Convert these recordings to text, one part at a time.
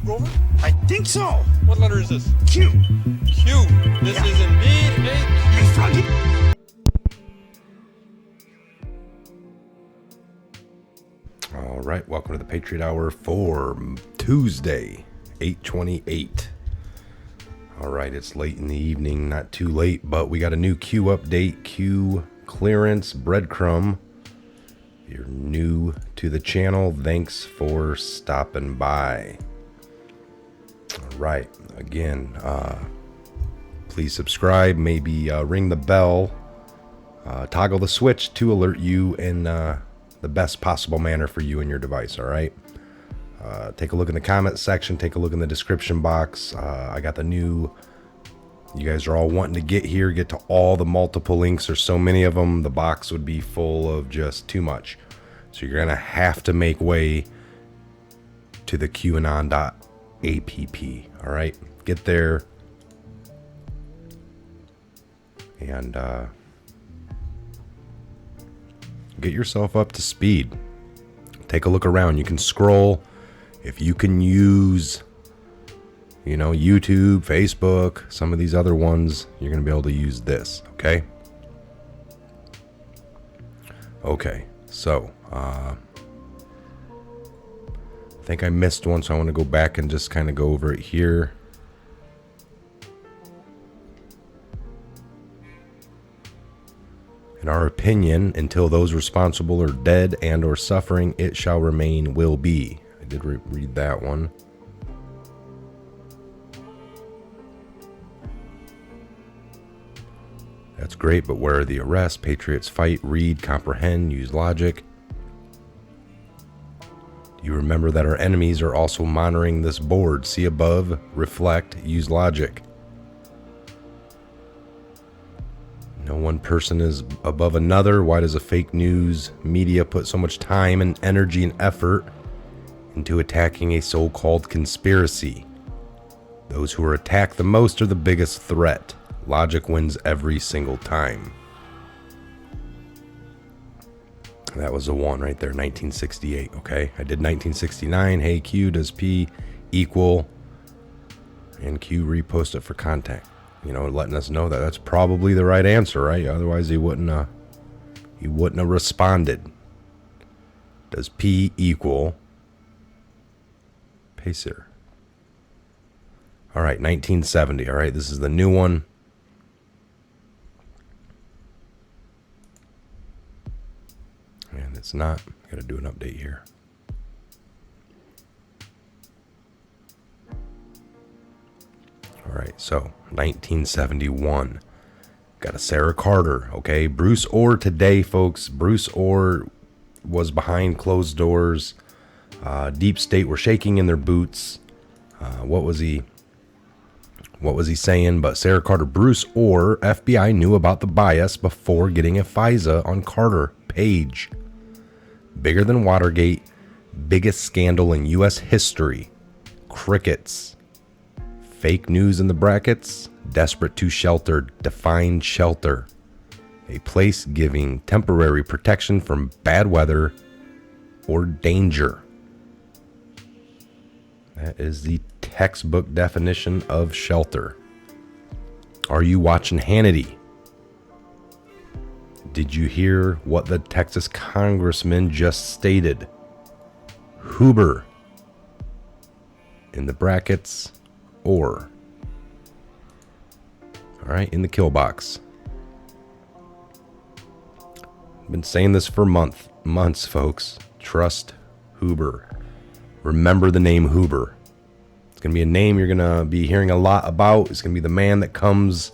Grover? I think so. What letter is this? Q. Q. This is indeed a I Q. found it. All right, welcome to the Patriot Hour for Tuesday, 8/28. All right, it's late in the evening, not too late, but we got a new Q update, Q clearance breadcrumb. If you're new to the channel, thanks for stopping by. All right, again, please subscribe, maybe ring the bell, toggle the switch to alert you in the best possible manner for you and your device, all right? Take a look in the comment section, take a look in the description box. I got the new, you guys are all wanting to get here, get to all the multiple links. There's so many of them, the box would be full of just too much. So you're gonna have to make way to the Qanon.app, all right? Get there and get yourself up to speed. Take a look around. You can scroll. If you can use, YouTube, Facebook, some of these other ones, you're going to be able to use this, okay? Okay, so, I think I missed one, so I want to go back and just kind of go over it here. In our opinion, until those responsible are dead and or suffering, it shall remain will be. I did read that one. That's great, but where are the arrests? Patriots fight, read, comprehend, use logic. Do you remember that our enemies are also monitoring this board? See above, reflect, use logic. No one person is above another. Why does a fake news media put so much time and energy and effort into attacking a so-called conspiracy? Those who are attacked the most are the biggest threat. Logic wins every single time. That was the one right there, 1968, okay? I did 1969. Hey, Q, does P equal? And Q repost it for contact. Letting us know that that's probably the right answer, right? Otherwise, he wouldn't have responded. Does P equal Pacer? All right, 1970. All right, this is the new one. And it's not. Got to do an update here. All right, so 1971. Got a Sarah Carter, okay? Bruce Orr today, folks. Bruce Orr was behind closed doors. Deep State were shaking in their boots. What was he saying? But Sarah Carter, Bruce Orr, FBI knew about the bias before getting a FISA on Carter Page. Bigger than Watergate. Biggest scandal in U.S. history. Crickets. Fake news in the brackets, desperate to shelter, defined shelter. A place giving temporary protection from bad weather or danger. That is the textbook definition of shelter. Are you watching Hannity? Did you hear what the Texas congressman just stated? Huber. In the brackets. Or, all right, in the kill box. I've been saying this for months, folks. Trust Huber. Remember the name Huber. It's going to be a name you're going to be hearing a lot about. It's going to be the man that comes,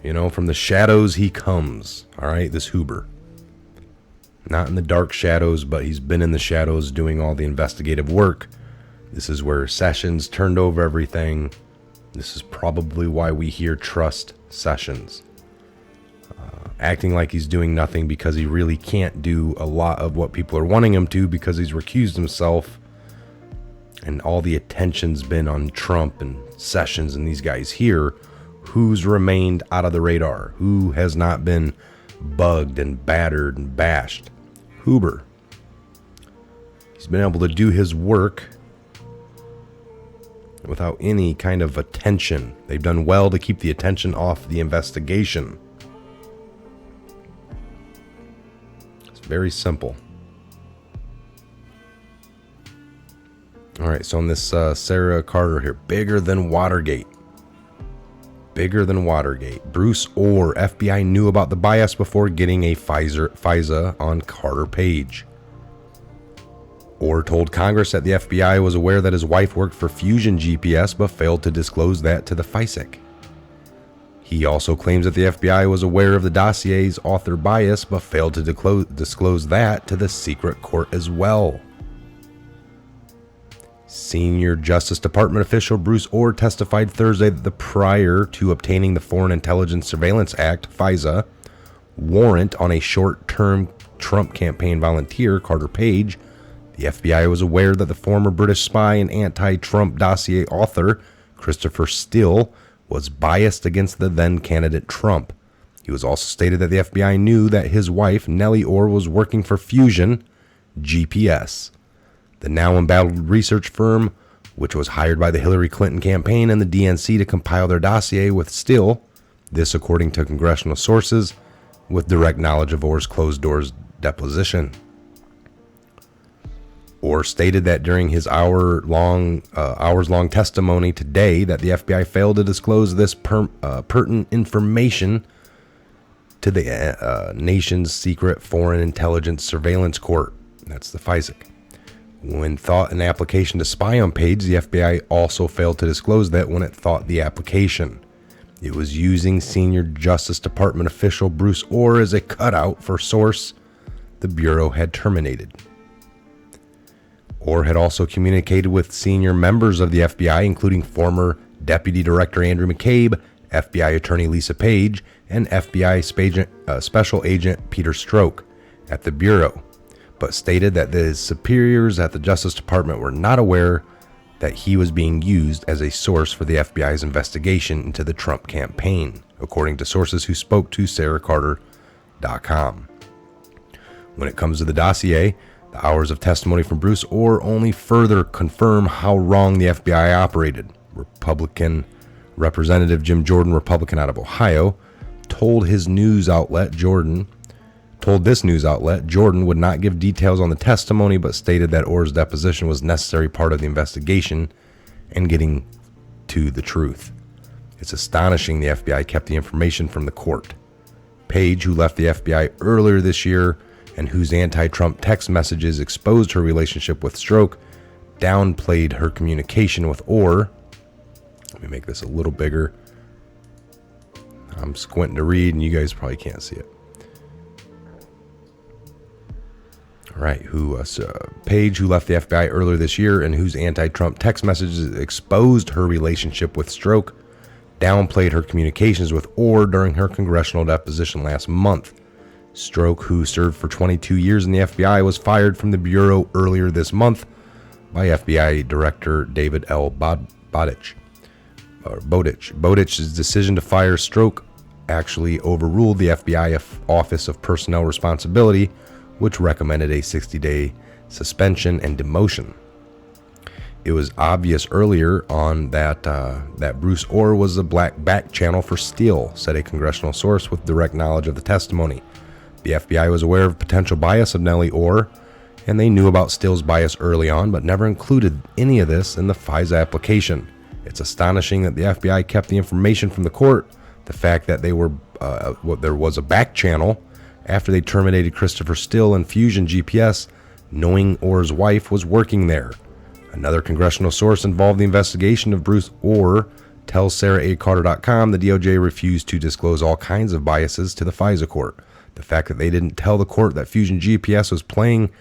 from the shadows he comes. All right, this Huber. Not in the dark shadows, but he's been in the shadows doing all the investigative work. This is where Sessions turned over everything. This is probably why we hear trust Sessions. Acting like he's doing nothing because he really can't do a lot of what people are wanting him to because he's recused himself. And all the attention's been on Trump and Sessions and these guys here. Who's remained out of the radar? Who has not been bugged and battered and bashed? Huber. He's been able to do his work without any kind of attention. They've done well to keep the attention off the investigation. It's very simple. All right, so on this Sarah Carter here, bigger than Watergate. Bigger than Watergate. Bruce Orr, FBI knew about the bias before getting a FISA on Carter Page. Orr told Congress that the FBI was aware that his wife worked for Fusion GPS but failed to disclose that to the FISIC. He also claims that the FBI was aware of the dossier's author bias but failed to disclose that to the secret court as well. Senior Justice Department official Bruce Orr testified Thursday that prior to obtaining the Foreign Intelligence Surveillance Act, FISA, warrant on a short-term Trump campaign volunteer, Carter Page, the FBI was aware that the former British spy and anti-Trump dossier author, Christopher Steele, was biased against the then-candidate Trump. He was also stated that the FBI knew that his wife, Nellie Orr, was working for Fusion GPS, the now embattled research firm, which was hired by the Hillary Clinton campaign and the DNC to compile their dossier with Steele, this according to congressional sources, with direct knowledge of Orr's closed-doors deposition. Orr stated that during his hours-long testimony today that the FBI failed to disclose this pertinent information to the nation's secret Foreign Intelligence Surveillance Court. That's the FISIC. When thought an application to spy on Page, the FBI also failed to disclose that when it thought the application. It was using Senior Justice Department official Bruce Orr as a cutout for source the Bureau had terminated. Orr had also communicated with senior members of the FBI, including former Deputy Director Andrew McCabe, FBI Attorney Lisa Page, and FBI Special Agent Peter Strzok at the Bureau, but stated that his superiors at the Justice Department were not aware that he was being used as a source for the FBI's investigation into the Trump campaign, according to sources who spoke to SarahCarter.com. When it comes to the dossier, the hours of testimony from Bruce Orr only further confirm how wrong the FBI operated. Republican Representative Jim Jordan, Republican out of Ohio, told this news outlet Jordan would not give details on the testimony, but stated that Orr's deposition was a necessary part of the investigation and getting to the truth. It's astonishing the FBI kept the information from the court. Page, who left the FBI earlier this year and whose anti-Trump text messages exposed her relationship with Strzok, downplayed her communication with Orr. Let me make this a little bigger. I'm squinting to read, and you guys probably can't see it. All right, Page, who left the FBI earlier this year and whose anti-Trump text messages exposed her relationship with Strzok, downplayed her communications with Orr during her congressional deposition last month. Strzok, who served for 22 years in the FBI, was fired from the Bureau earlier this month by FBI Director David L. Bowditch. Bowditch's decision to fire Strzok actually overruled the FBI Office of Personnel Responsibility, which recommended a 60-day suspension and demotion. It was obvious earlier on that Bruce Orr was a black back channel for Steele, said a congressional source with direct knowledge of the testimony. The FBI was aware of potential bias of Nellie Orr, and they knew about Steele's bias early on, but never included any of this in the FISA application. It's astonishing that the FBI kept the information from the court. The fact that there was a back channel after they terminated Christopher Steele and Fusion GPS, knowing Orr's wife was working there. Another congressional source involved in the investigation of Bruce Orr tells SarahCarter.com the DOJ refused to disclose all kinds of biases to the FISA court. The fact that they didn't tell the court that Fusion GPS was paying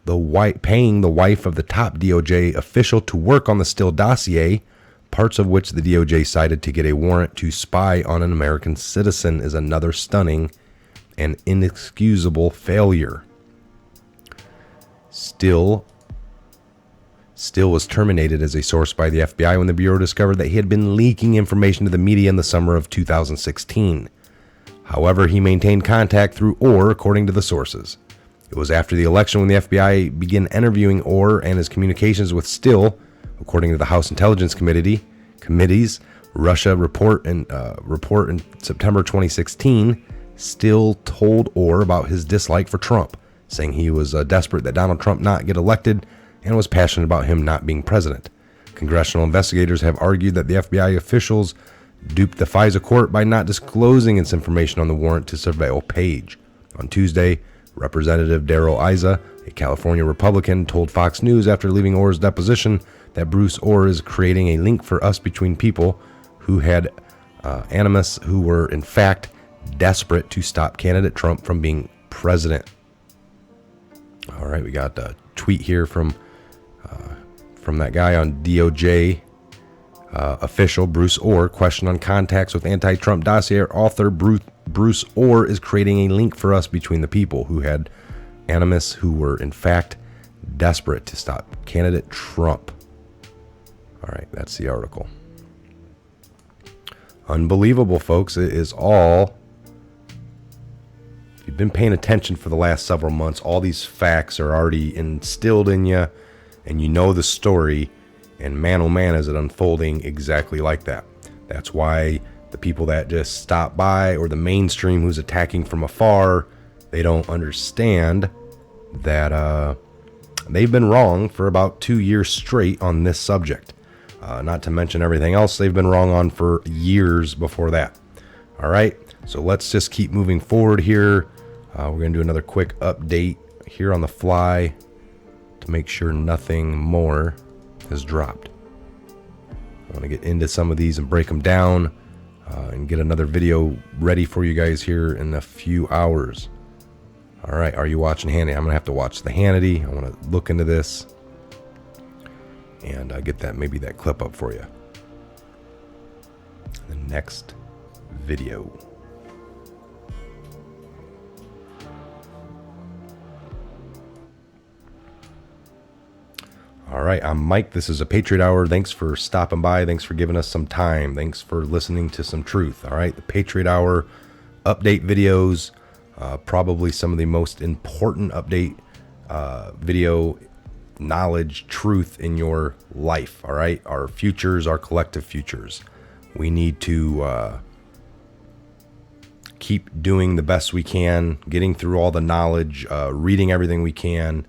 the wife of the top DOJ official to work on the Steele dossier, parts of which the DOJ cited to get a warrant to spy on an American citizen, is another stunning and inexcusable failure. Steele was terminated as a source by the FBI when the Bureau discovered that he had been leaking information to the media in the summer of 2016. However, he maintained contact through Orr, according to the sources. It was after the election when the FBI began interviewing Orr and his communications with Steele, According to the House Intelligence Committee's Russia report in September 2016, Steele told Orr about his dislike for Trump, saying he was desperate that Donald Trump not get elected and was passionate about him not being president. Congressional investigators have argued that the FBI officials duped the FISA court by not disclosing its information on the warrant to surveil Page. On Tuesday, Representative Darrell Issa, a California Republican, told Fox News after leaving Orr's deposition that Bruce Orr is creating a link for us between people who had animus who were in fact desperate to stop candidate Trump from being president. All right, we got a tweet here from that guy on DOJ official Bruce Orr. Question on contacts with anti-Trump dossier author Bruce Orr is creating a link for us between the people who had animus who were in fact desperate to stop candidate Trump. All right, that's the article. Unbelievable, folks. It is all. If you've been paying attention for the last several months, all these facts are already instilled in you, and you know the story. And man, oh man, is it unfolding exactly like that. That's why the people that just stop by, or the mainstream who's attacking from afar, they don't understand that they've been wrong for about 2 years straight on this subject. Not to mention everything else they've been wrong on for years before that. All right, so let's just keep moving forward here. We're going to do another quick update here on the fly to make sure nothing more has dropped. I want to get into some of these and break them down and get another video ready for you guys here in a few hours. All right, are you watching Hannity? I'm going to have to watch the Hannity. I want to look into this and get that clip up for you. The next video. All right, I'm Mike. This is a Patriot Hour. Thanks for stopping by. Thanks for giving us some time. Thanks for listening to some truth. All right, the Patriot Hour update videos, probably some of the most important update video knowledge, truth in your life. All right, our futures, our collective futures. We need to keep doing the best we can, getting through all the knowledge, reading everything we can,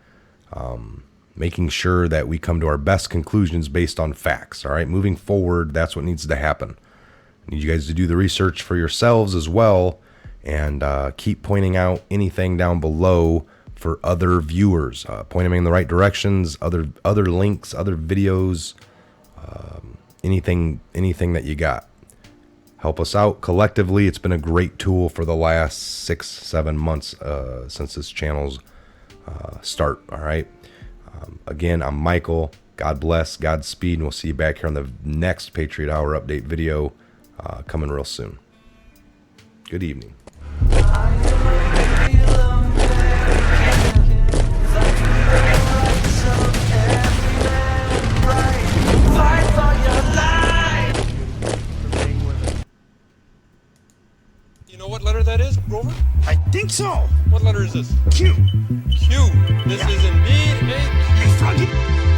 making sure that we come to our best conclusions based on facts. All right, moving forward, that's what needs to happen. I need you guys to do the research for yourselves as well, and keep pointing out anything down below for other viewers. Point them in the right directions, other links, other videos, anything that you got. Help us out collectively. It's been a great tool for the last 6-7 months since this channel's start. All right. Again, I'm Michael. God bless, Godspeed, and we'll see you back here on the next Patriot Hour update video coming real soon. Good evening. You know what letter that is, Grover? I think so. What letter is this? Q. Q. This is indeed a Q. Hey, Froggy.